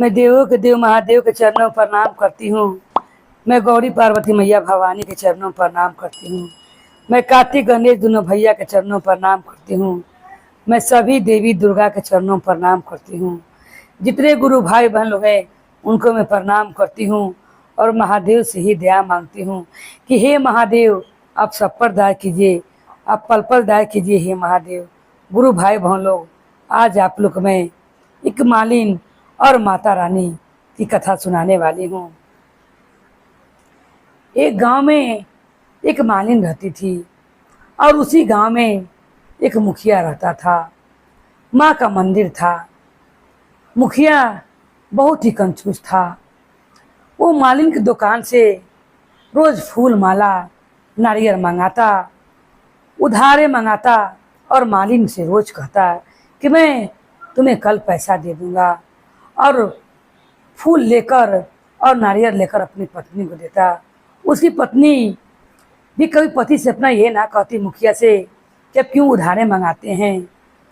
मैं देवों के देव महादेव के चरणों पर प्रणाम करती हूँ। मैं गौरी पार्वती मैया भवानी के चरणों पर प्रणाम करती हूँ। मैं कार्तिक गणेश दोनों भैया के चरणों पर प्रणाम करती हूँ। मैं सभी देवी दुर्गा के चरणों पर प्रणाम करती हूँ। जितने गुरु भाई बहन लोग हैं उनको मैं प्रणाम करती हूँ और महादेव से ही दया मांगती हूँ कि हे महादेव आप सब पर दया कीजिए, आप पल पल दया कीजिए। हे महादेव, गुरु भाई बहन लोग, आज आप लोग मैं एक मालिन और माता रानी की कथा सुनाने वाली हूँ। एक गांव में एक मालिन रहती थी और उसी गांव में एक मुखिया रहता था। माँ का मंदिर था। मुखिया बहुत ही कंजूस था। वो मालिन की दुकान से रोज फूल माला नारियल मंगाता, उधारे मंगाता और मालिन से रोज कहता कि मैं तुम्हें कल पैसा दे दूंगा, और फूल लेकर और नारियल लेकर अपनी पत्नी को देता। उसकी पत्नी भी कभी पति से अपना ये ना कहती मुखिया से कि अब क्यों उधारे मंगाते हैं।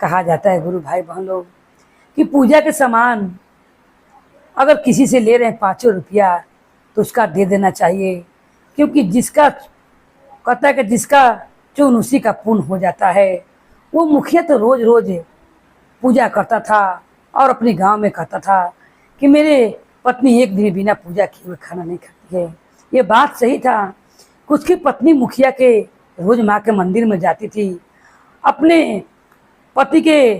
कहा जाता है गुरु भाई बहन लोग कि पूजा के सामान अगर किसी से ले रहे हैं 5 रुपया तो उसका दे देना चाहिए, क्योंकि जिसका कहता है कि जिसका चून उसी का पुण्य हो जाता है। वो मुखिया तो रोज रोज पूजा करता था और अपने गांव में कहता था कि मेरे पत्नी एक दिन बिना पूजा किए हुए खाना नहीं खाती है। ये बात सही था। उसकी पत्नी मुखिया के रोज माँ के मंदिर में जाती थी। अपने पति के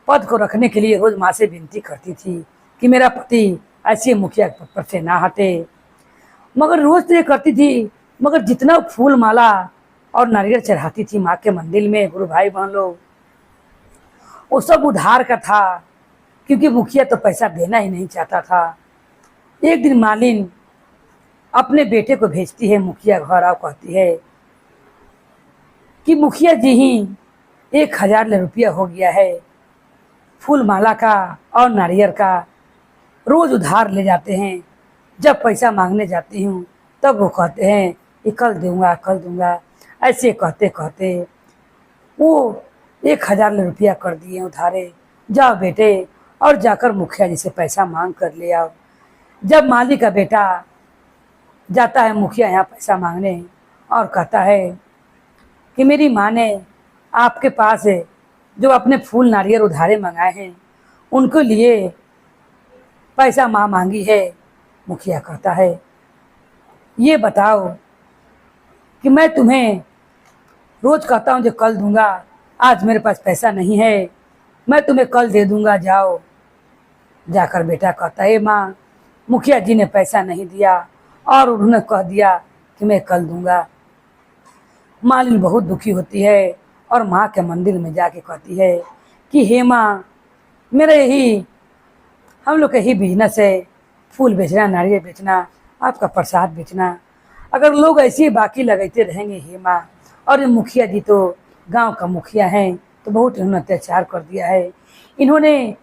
पद को रखने के लिए रोज माँ से विनती करती थी कि मेरा पति ऐसे मुखिया के पद पर से ना हटे। मगर रोज तो ये करती थी, मगर जितना फूल माला और नारियल चढ़ाती थी माँ के मंदिर में, गुरु भाई बहन लोग, वो सब उधार का था, क्योंकि मुखिया तो पैसा देना ही नहीं चाहता था। एक दिन मालिन अपने बेटे को भेजती है मुखिया घर और कहती है कि मुखिया जी ही 1000 रुपया हो गया है, फूल माला का और नारियल का रोज उधार ले जाते हैं। जब पैसा मांगने जाती हूँ तब वो कहते हैं कि कल दूंगा कल दूंगा। ऐसे कहते कहते वो 1000 रुपया कर दिए उधारे। जाओ बेटे और जाकर मुखिया जी से पैसा मांग कर ले आओ। जब माली का बेटा जाता है मुखिया यहाँ पैसा मांगने और कहता है कि मेरी माँ ने आपके पास जो अपने फूल नारियल उधारे मंगाए हैं उनको लिए पैसा माँ मांगी है। मुखिया कहता है ये बताओ कि मैं तुम्हें रोज कहता हूँ जो कल दूंगा, आज मेरे पास पैसा नहीं है, मैं तुम्हें कल दे दूंगा, जाओ। जाकर बेटा कहता है माँ मुखिया जी ने पैसा नहीं दिया और उन्होंने कह दिया कि मैं कल दूंगा। मालिन बहुत दुखी होती है और माँ के मंदिर में जाके कहती है कि हे माँ, मेरा यही हम लोग का ही बिजनेस है, फूल बेचना, नारियल बेचना, आपका प्रसाद बेचना। अगर लोग ऐसे ही बाकी लगाते रहेंगे हे माँ, और ये मुखिया जी तो गांव का मुखिया हैं तो बहुत इन्होंने अत्याचार कर दिया है। इन्होंने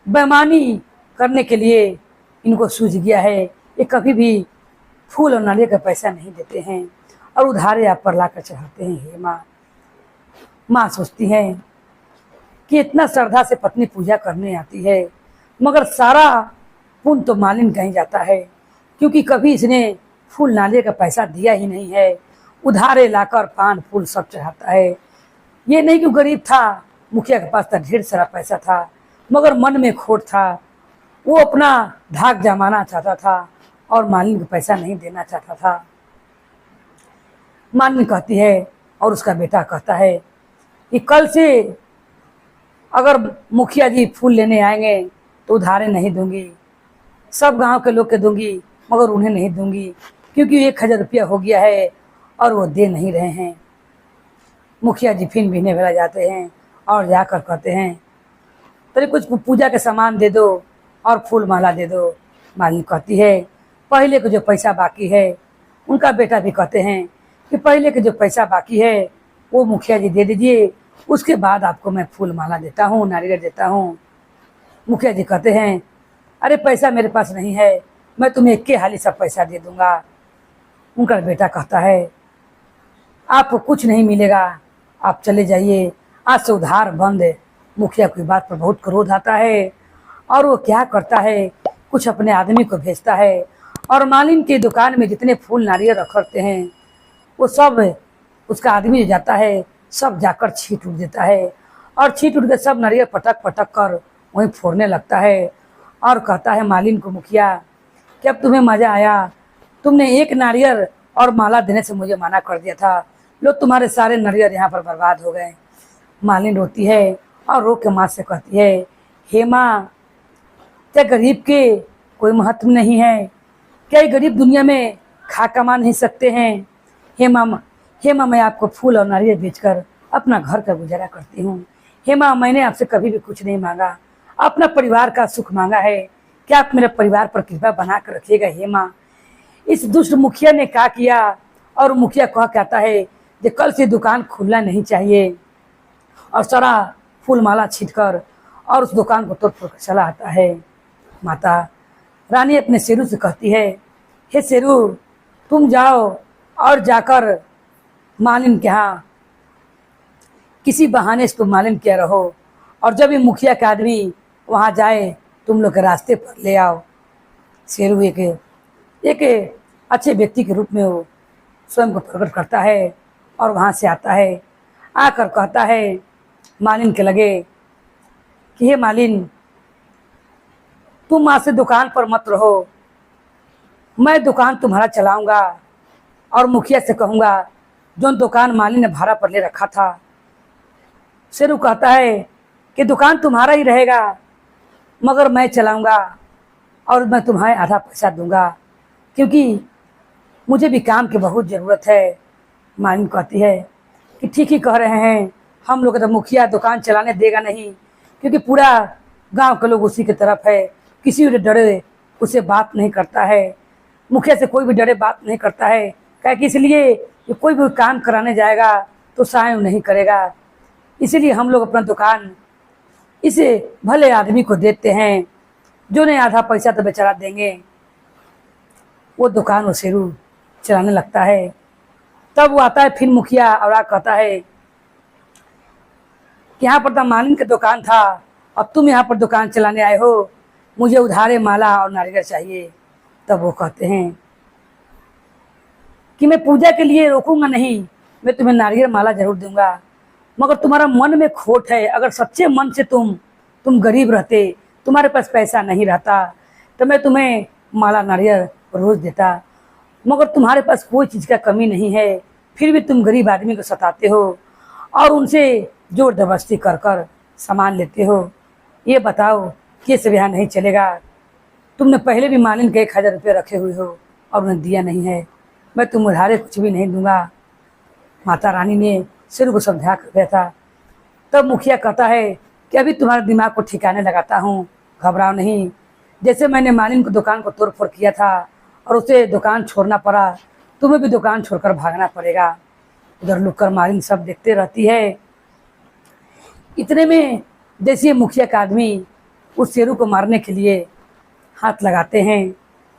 बेईमानी करने के लिए इनको सूझ गया है। ये कभी भी फूल और नारियल का पैसा नहीं देते हैं और उधारे आप पर लाकर चढ़ाते हैं हे माँ। माँ सोचती हैं कि इतना श्रद्धा से पत्नी पूजा करने आती है, मगर सारा पुण्य तो मालिन कहीं जाता है, क्योंकि कभी इसने फूल नारियल का पैसा दिया ही नहीं है। उधारे लाकर पान फूल सब चढ़ाता है। ये नहीं कि गरीब था, मुखिया के पास तो ढेर सारा पैसा था, मगर मन में खोट था। वो अपना धाक जमाना चाहता था और मालिन को पैसा नहीं देना चाहता था। मालिन कहती है और उसका बेटा कहता है कि कल से अगर मुखिया जी फूल लेने आएंगे तो उधारे नहीं दूंगी, सब गांव के लोग के दूंगी, मगर उन्हें नहीं दूंगी, क्योंकि 1000 रुपया हो गया है और वो दे नहीं रहे हैं। मुखिया जी फिर बीने वेला जाते हैं और जाकर कहते हैं तेरे कुछ पूजा के सामान दे दो और फूल माला दे दो। मालिन कहती है पहले के जो पैसा बाकी है, उनका बेटा भी कहते हैं कि पहले के जो पैसा बाकी है वो मुखिया जी दे दीजिए, उसके बाद आपको मैं फूल माला देता हूँ, नारियल देता हूँ। मुखिया जी कहते हैं अरे पैसा मेरे पास नहीं है, मैं तुम्हें एक के हाली सब पैसा दे दूंगा। उनका बेटा कहता है आपको कुछ नहीं मिलेगा, आप चले जाइए, आज से उधार बंद है। मुखिया की बात पर बहुत क्रोध आता है और वो क्या करता है कुछ अपने आदमी को भेजता है और मालिन की दुकान में जितने फूल नारियल रखते हैं वो सब उसका आदमी जो जाता है सब जाकर छीट उड़ देता है और छीट उड़ के सब नारियल पटक पटक कर वहीं फोड़ने लगता है और कहता है मालिन को, मुखिया कि अब तुम्हें मज़ा आया, तुमने एक नारियल और माला देने से मुझे मना कर दिया था, लो तुम्हारे सारे नारियल यहाँ पर बर्बाद हो गए। मालिन रोती है और रो के माँ से कहती है, हे माँ, क्या गरीब के कोई महत्व नहीं है? क्या ये गरीब दुनिया में खा कमा नहीं सकते हैं? हे माँ, मैं आपको फूल और नारियल बेचकर अपना घर का गुजारा करती हूँ। हे माँ, मैंने आपसे कभी भी कुछ नहीं मांगा, अपना परिवार का सुख मांगा है। क्या आप मेरे परिवार पर कृपा बना कर रखिएगा हे माँ। इस दुष्ट मुखिया ने क्या किया और मुखिया कह कहता है कि कल से दुकान खुलना नहीं चाहिए और सारा फूल माला छीटकर और उस दुकान को तोड़ फोड़ कर चला आता है। माता रानी अपने शेरू से कहती है, हे शेरू, तुम जाओ और जाकर मालिन के यहाँ किसी बहाने से तुम मालिन के रहो और जब ये मुखिया का आदमी वहाँ जाए तुम लोग के रास्ते पर ले आओ। शेरू एक अच्छे व्यक्ति के रूप में वो स्वयं को प्रकट करता है और वहाँ से आता है, आकर कहता है मालिन के लगे कि हे मालिन, तुम आज से दुकान पर मत रहो, मैं दुकान तुम्हारा चलाऊंगा और मुखिया से कहूँगा जो दुकान मालिन ने भाड़ा पर ले रखा था। शेरू कहता है कि दुकान तुम्हारा ही रहेगा मगर मैं चलाऊंगा और मैं तुम्हें आधा पैसा दूंगा क्योंकि मुझे भी काम की बहुत ज़रूरत है। मालिन कहती है कि ठीक ही कह रहे हैं, हम लोग तो मुखिया दुकान चलाने देगा नहीं क्योंकि पूरा गांव के लोग उसी की तरफ है, किसी भी डरे उसे बात नहीं करता है, मुखिया से कोई भी डरे बात नहीं करता है, क्या कि इसलिए कि कोई भी काम कराने जाएगा तो सहाय नहीं करेगा। इसीलिए हम लोग अपना दुकान इसे भले आदमी को देते हैं जो नहीं आधा पैसा तो बेचारा देंगे। वो दुकान वो शेरू चलाने लगता है। तब वो आता है फिर मुखिया और कहता है कि यहाँ पर तो मालिन का दुकान था, अब तुम यहाँ पर दुकान चलाने आए हो, मुझे उधारे माला और नारियल चाहिए। तब वो कहते हैं कि मैं पूजा के लिए रोकूंगा नहीं, मैं तुम्हें नारियल माला जरूर दूंगा, मगर तुम्हारा मन में खोट है। अगर सच्चे मन से तुम गरीब रहते, तुम्हारे पास पैसा नहीं रहता तो मैं तुम्हें माला नारियल रोज देता, मगर तुम्हारे पास कोई चीज़ का कमी नहीं है, फिर भी तुम गरीब आदमी को सताते हो और उनसे जोर जबरदस्ती कर कर सामान लेते हो। ये बताओ कि सब यहाँ नहीं चलेगा। तुमने पहले भी मालिन के 1000 रुपये रखे हुए हो और उन्हें दिया नहीं है, मैं तुम उधारे कुछ भी नहीं दूंगा। माता रानी ने शेरू को समझा कर दिया था। तब मुखिया कहता है कि अभी तुम्हारे दिमाग को ठिकाने लगाता हूँ, घबराओ नहीं। जैसे मैंने मालिन को दुकान को तोड़ फोड़ किया था और उसे दुकान छोड़ना पड़ा, तुम्हें भी दुकान छोड़कर भागना पड़ेगा। उधर लुक कर मालिन सब देखते रहती है। इतने में जैसे मुखिया का आदमी उस शेरू को मारने के लिए हाथ लगाते हैं,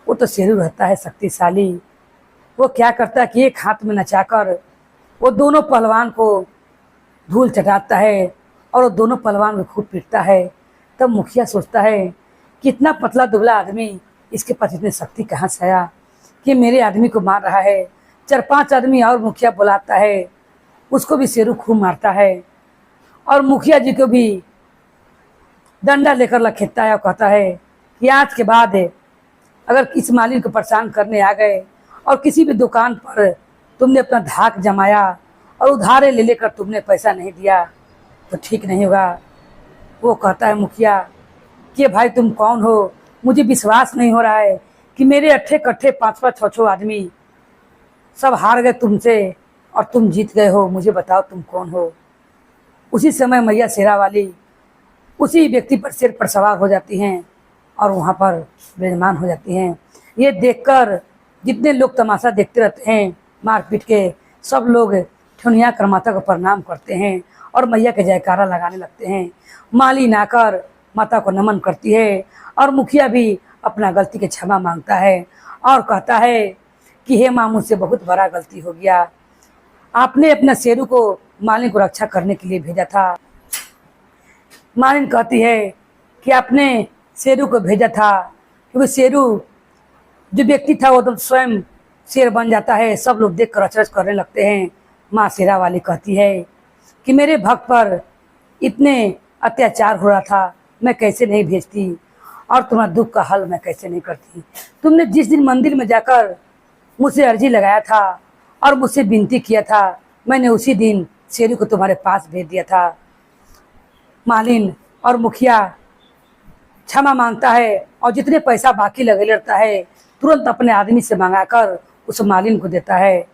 वो तो शेरू रहता है शक्तिशाली। वो क्या करता है कि एक हाथ में नचाकर वो दोनों पहलवान को धूल चटाता है और वो दोनों पहलवान को खूब पीटता है। तब मुखिया सोचता है कि इतना पतला दुबला आदमी, इसके पास इतनी शक्ति कहाँ से आया कि मेरे आदमी को मार रहा है। 4-5 आदमी और मुखिया बुलाता है, उसको भी शेरू खूब मारता है और मुखिया जी को भी डंडा लेकर लखेटता है और कहता है कि आज के बाद अगर इस मालिन को परेशान करने आ गए और किसी भी दुकान पर तुमने अपना धाक जमाया और उधारे ले लेकर तुमने पैसा नहीं दिया तो ठीक नहीं होगा। वो कहता है मुखिया कि भाई तुम कौन हो, मुझे विश्वास नहीं हो रहा है कि मेरे अट्ठे कट्ठे 5-5 6-6 आदमी सब हार गए तुमसे और तुम जीत गए हो, मुझे बताओ तुम कौन हो। उसी समय मैया शेरा वाली उसी व्यक्ति पर सिर पर सवार हो जाती हैं और वहाँ पर विराजमान हो जाती हैं। ये देखकर जितने लोग तमाशा देखते रहते हैं मारपीट के, सब लोग ठुनिया कर माता को प्रणाम करते हैं और मैया के जयकारा लगाने लगते हैं। मालिन आकर माता को नमन करती है और मुखिया भी अपना गलती के क्षमा मांगता है और कहता है कि हे माँ, मुझसे बहुत बड़ा गलती हो गया, आपने अपना शेरू को मालिन को रक्षा करने के लिए भेजा था। मालिन कहती है कि आपने शेरू को भेजा था क्योंकि शेरू जो व्यक्ति था वो तो स्वयं शेर बन जाता है। सब लोग देख कर अचरज करने लगते हैं। माँ शेरा वाली कहती है कि मेरे भक्त पर इतने अत्याचार हो रहा था, मैं कैसे नहीं भेजती, और तुम्हारा दुख का हल मैं कैसे नहीं करती। तुमने जिस दिन मंदिर में जाकर मुझसे अर्जी लगाया था और मुझसे विनती किया था, मैंने उसी दिन शेरू को तुम्हारे पास भेज दिया था। मालिन और मुखिया क्षमा मांगता है और जितने पैसा बाकी लगे रहता है तुरंत अपने आदमी से मंगाकर उस मालिन को देता है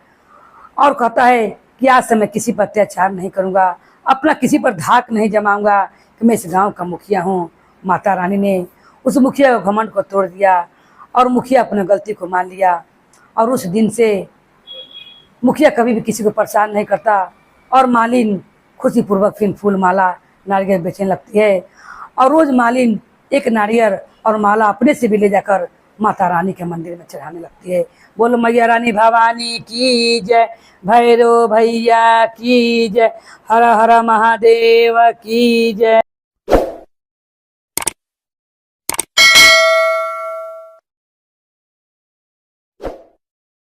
और कहता है कि आज से मैं किसी पर अत्याचार नहीं करूँगा, अपना किसी पर धाक नहीं जमाऊंगा कि मैं इस गांव का मुखिया हूँ। माता रानी ने उस मुखिया के घमंड को तोड़ दिया और मुखिया अपने गलती को मान लिया। और उस दिन से मुखिया कभी भी किसी को परेशान नहीं करता और मालिन खुशीपूर्वक फिर फूल माला नारियल बेचने लगती है। और रोज़ मालिन एक नारियल और माला अपने से भी ले जाकर माता रानी के मंदिर में चढ़ाने लगती है। बोलो मैया रानी भवानी की जय, भैरव भैया की जय, हर हर महादेव की जय।